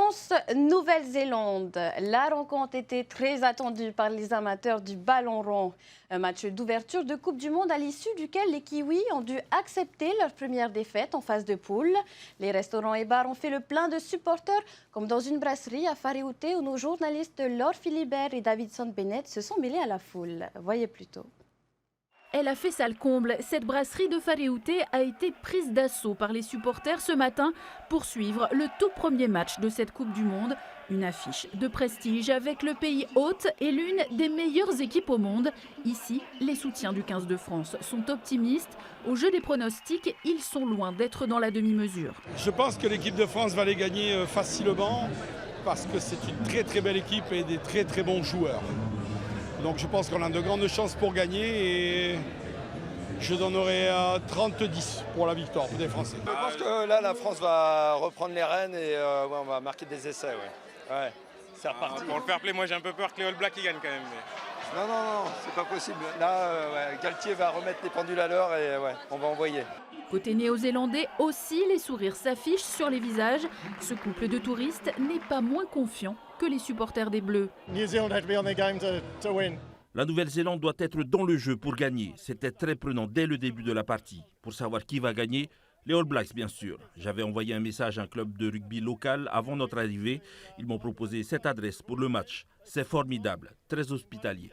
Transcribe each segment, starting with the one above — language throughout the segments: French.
France-Nouvelle-Zélande. La rencontre était très attendue par les amateurs du ballon rond. Un match d'ouverture de Coupe du Monde à l'issue duquel les Kiwis ont dû accepter leur première défaite en phase de poule. Les restaurants et bars ont fait le plein de supporters, comme dans une brasserie à Whare-Auté où nos journalistes Laure Philibert et Davidson Bennett se sont mêlés à la foule. Voyez plutôt. Elle a fait salle comble. Cette brasserie de Whare-Auté a été prise d'assaut par les supporters ce matin pour suivre le tout premier match de cette Coupe du Monde. Une affiche de prestige avec le pays hôte et l'une des meilleures équipes au monde. Ici, les soutiens du 15 de France sont optimistes. Au jeu des pronostics, ils sont loin d'être dans la demi-mesure. Je pense que l'équipe de France va les gagner facilement parce que c'est une très très belle équipe et des très très bons joueurs. Donc je pense qu'on a de grandes chances pour gagner et je donnerai 30-10 pour la victoire des Français. Je pense que là, la France va reprendre les rênes et on va marquer des essais. Ouais, c'est reparti. Pour le fair play, moi j'ai un peu peur que les All Blacks gagnent quand même. Mais... Non, c'est pas possible. Là, Galtier va remettre les pendules à l'heure et on va envoyer. Côté néo-zélandais aussi, les sourires s'affichent sur les visages. Ce couple de touristes n'est pas moins confiant que les supporters des Bleus. La Nouvelle-Zélande doit être dans le jeu pour gagner. C'était très prenant dès le début de la partie. Pour savoir qui va gagner, les All Blacks bien sûr. J'avais envoyé un message à un club de rugby local avant notre arrivée. Ils m'ont proposé cette adresse pour le match. C'est formidable, très hospitalier.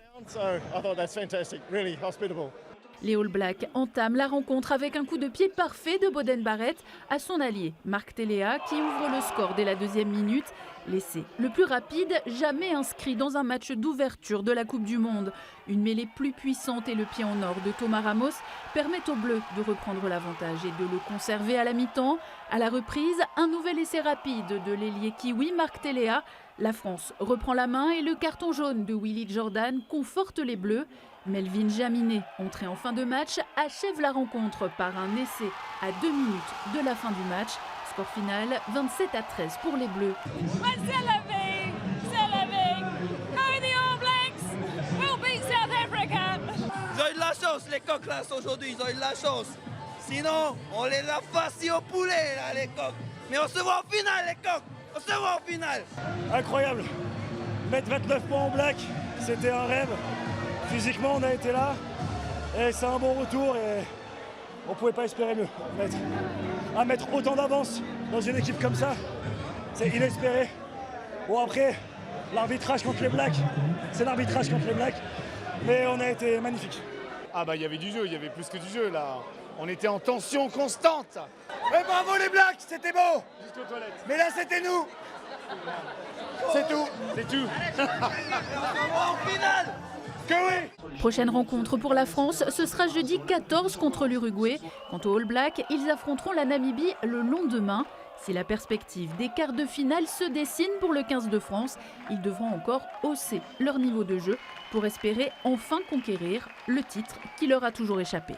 Les All Blacks entament la rencontre avec un coup de pied parfait de Beauden Barrett à son allié Mark Telea qui ouvre le score dès la deuxième minute. L'essai le plus rapide jamais inscrit dans un match d'ouverture de la Coupe du Monde. Une mêlée plus puissante et le pied en or de Thomas Ramos permettent aux Bleus de reprendre l'avantage et de le conserver à la mi-temps. À la reprise, un nouvel essai rapide de l'ailier kiwi Mark Telea. La France reprend la main et le carton jaune de Willie Jordan conforte les Bleus. Melvin Jaminet, entré en fin de match, achève la rencontre par un essai à 2 minutes de la fin du match. Score final 27-13 pour les Bleus. Ils ont eu de la chance, les coqs là aujourd'hui, ils ont eu de la chance. Sinon, on les a farcis au poulet là, les coqs. Mais on se voit en finale, les coqs. On se voit en finale. Incroyable. Mettre 29 points en black, c'était un rêve. Physiquement, on a été là. Et c'est un bon retour et on ne pouvait pas espérer mieux. À mettre autant d'avance dans une équipe comme ça, c'est inespéré. Bon après, l'arbitrage contre les Blacks, c'est l'arbitrage contre les Blacks. Mais on a été magnifique. Ah bah il y avait du jeu, il y avait plus que du jeu là. On était en tension constante. Et bravo les Blacks, c'était beau. Juste aux toilettes. Mais là c'était nous. C'est tout. C'est tout. On se voit en finale. Que oui. Prochaine rencontre pour la France, ce sera jeudi 14 contre l'Uruguay. Quant aux All Blacks, ils affronteront la Namibie le lendemain. Si la perspective des quarts de finale se dessine pour le 15 de France, ils devront encore hausser leur niveau de jeu pour espérer enfin conquérir le titre qui leur a toujours échappé.